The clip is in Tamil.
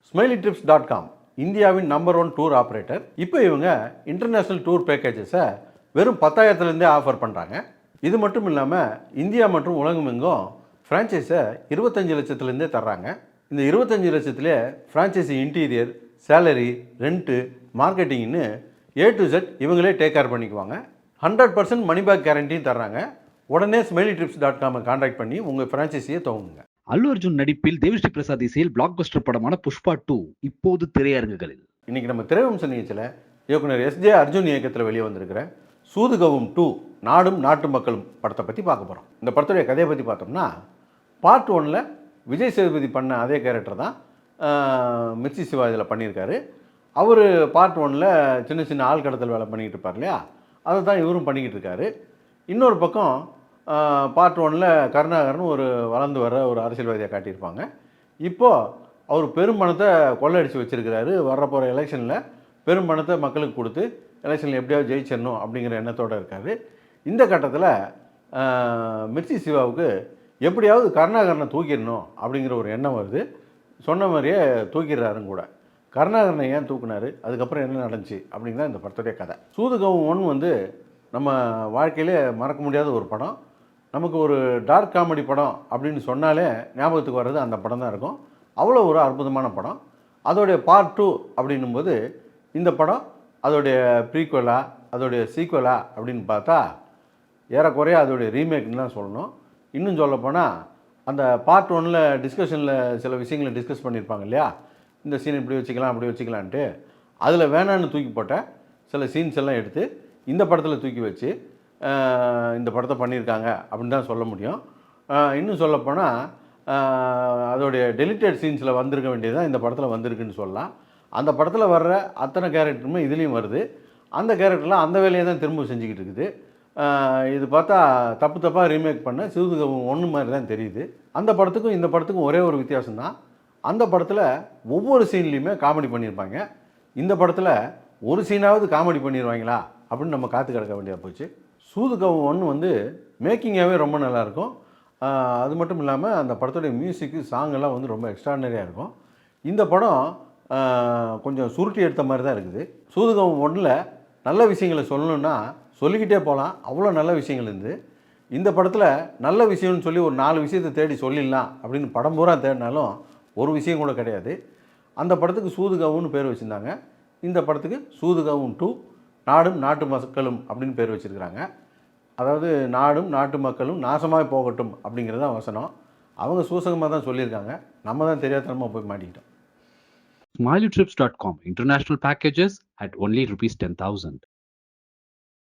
SmileyTrips.com இந்தியாவின் நம்பர் 1 டூர் ஆப்ரேட்டர். இப்போ இவங்க இன்டர்நேஷ்னல் டூர் பேக்கேஜஸை வெறும் 10,000லேருந்தே ஆஃபர் பண்ணுறாங்க. இது மட்டும் இல்லாமல் இந்தியா மற்றும் உலகமெங்கும் ஃப்ரான்ச்சைஸை 25 லட்சத்துலேருந்தே தர்றாங்க. இந்த 25 லட்சத்துலேயே ஃப்ரான்ச்சைஸி இன்டீரியர், சேலரி, ரெண்ட்டு, மார்க்கெட்டிங்னு A to Z இவங்களே டேக் கேர் பண்ணிக்குவாங்க. 100% மணி பேக் கேரண்டியும் தர்றாங்க. உடனே SmileyTrips.com கான்டாக்ட் பண்ணி உங்கள் ஃப்ரான்ச்சைஸியை துவங்குங்க. அல்லு அர்ஜுன் நடிப்பில் தேவிஸ்ரீ பிரசாத் இசையில் பிளாக் பஸ்டர் படமான புஷ்பா 2 இப்போது திரையரங்குகளில். இன்னைக்கு நம்ம திரைவம்ச நிகழ்ச்சியில் இயக்குனர் S.J. அர்ஜுன் இயக்கத்தில் வெளியே வந்திருக்கிற சூதுகவும் 2 நாடும் நாட்டு மக்களும் படத்தை பற்றி பார்க்க போகிறோம். இந்த படத்துடைய கதையை பற்றி பார்த்தோம்னா, பார்ட் 1ல் விஜய் சேதுபதி பண்ண அதே கேரக்டர் தான் மிர்ச்சி சிவா இதில் பண்ணியிருக்காரு. அவர் பார்ட் 1ல் சின்ன சின்ன ஆள் கடத்தல் வேலை பண்ணிக்கிட்டு இருப்பார் இல்லையா, அதை தான் இவரும் பண்ணிக்கிட்டு இருக்காரு. இன்னொரு பக்கம் பார்ட் 1ல் கருணாகரன் ஒரு வளர்ந்து வர ஒரு அரசியல்வாதியை காட்டியிருப்பாங்க. இப்போது அவர் பெரும் பணத்தை கொள்ளடிச்சு வச்சுருக்கிறாரு. வரப்போகிற எலெக்ஷனில் பெரும் பணத்தை மக்களுக்கு கொடுத்து எலெக்ஷனில் எப்படியாவது ஜெயிச்சிடணும் அப்படிங்கிற எண்ணத்தோடு இருக்கார். இந்த கட்டத்தில் மிர்ச்சி சிவாவுக்கு எப்படியாவது கருணாகரனை தூக்கிடணும் அப்படிங்கிற ஒரு எண்ணம் வருது. சொன்ன மாதிரியே தூக்கிடுறாருன்னு கூட. கருணாகரனை ஏன் தூக்குனார், அதுக்கப்புறம் என்ன நடந்துச்சு அப்படிங்கிறத இந்த படத்துடைய கதை. சூதுகவும் 1 வந்து நம்ம வாழ்க்கையிலே மறக்க முடியாத ஒரு படம். நமக்கு ஒரு டார்க் காமெடி படம் அப்படின்னு சொன்னாலே ஞாபகத்துக்கு வர்றது அந்த படம் தான் இருக்கும். அவ்வளோ ஒரு அற்புதமான படம். அதோடைய பார்ட் 2 அப்படின்னும்போது இந்த படம் அதோடைய ப்ரீக்வலா அதோடைய சீக்வலா அப்படின்னு பார்த்தா ஏறக்குறைய அதோடைய ரீமேக்னு தான் சொல்லணும். இன்னும் சொல்லப்போனால் அந்த பார்ட் 1ல் டிஸ்கஷனில் சில விஷயங்களை டிஸ்கஸ் பண்ணியிருப்பாங்க இல்லையா, இந்த சீன் இப்படி வச்சுக்கலாம் அப்படி வச்சுக்கலான்ட்டு, அதில் வேணான்னு தூக்கி போட்ட சில சீன்ஸ் எல்லாம் எடுத்து இந்த படத்தில் தூக்கி வச்சு இந்த படத்தை பண்ணியிருக்காங்க அப்படின்னு தான் சொல்ல முடியும். இன்னும் சொல்லப்போனால் அதோடைய டெலிட்டட் சீன்ஸில் வந்திருக்க வேண்டியது இந்த படத்தில் வந்திருக்குன்னு சொல்லலாம். அந்த படத்தில் வர்ற அத்தனை கேரக்டருமே இதுலேயும் வருது. அந்த கேரக்டர்லாம் அந்த வேலையை தான் திரும்ப செஞ்சுக்கிட்டு இருக்குது. இது பார்த்தா தப்பு தப்பாக ரீமேக் பண்ண சூதுகவும் 1 மாதிரி தான் தெரியுது. அந்த படத்துக்கும் இந்த படத்துக்கும் ஒரே ஒரு வித்தியாசம் தான், அந்த படத்தில் ஒவ்வொரு சீன்லேயுமே காமெடி பண்ணியிருப்பாங்க. இந்த படத்தில் ஒரு சீனாவது காமெடி பண்ணிடுவாங்களா அப்படின்னு நம்ம காத்து கிடக்க வேண்டியதாக போச்சு. சூதுகவும் 1 வந்து மேக்கிங்காகவே ரொம்ப நல்லாயிருக்கும். அது மட்டும் இல்லாமல் அந்த படத்துடைய மியூசிக்கு சாங்கெல்லாம் வந்து ரொம்ப எக்ஸ்ட்ராடனரியாக இருக்கும். இந்த படம் கொஞ்சம் சுருட்டி எடுத்த மாதிரி தான் இருக்குது. சூதுகவும் 1ல் நல்ல விஷயங்களை சொல்லணுன்னா சொல்லிக்கிட்டே போகலாம், அவ்வளோ நல்ல விஷயங்கள் இருந்து. இந்த படத்தில் நல்ல விஷயம்னு சொல்லி ஒரு 4 விஷயத்தை தேடி சொல்லிடலாம் அப்படின்னு படம் பூரா தேடினாலும் ஒரு விஷயம் கூட கிடையாது. அந்த படத்துக்கு சூதுகவுன்னு பேர் வச்சுருந்தாங்க. இந்த படத்துக்கு சூதுகவும் 2 நாடும் நாட்டு மக்களும் அப்படின்னு பேர் வச்சுருக்கிறாங்க. அதாவது நாடும் நாட்டு மக்களும் நாசமாக போகட்டும் அப்படிங்கிறது தான் வசனம். அவங்க சூசகமாக தான் சொல்லியிருக்காங்க, நம்ம தான் தெரியாதனமாக போய் மாட்டிக்கிட்டோம். SmileyTrips.com international packages at only rupees 10,000.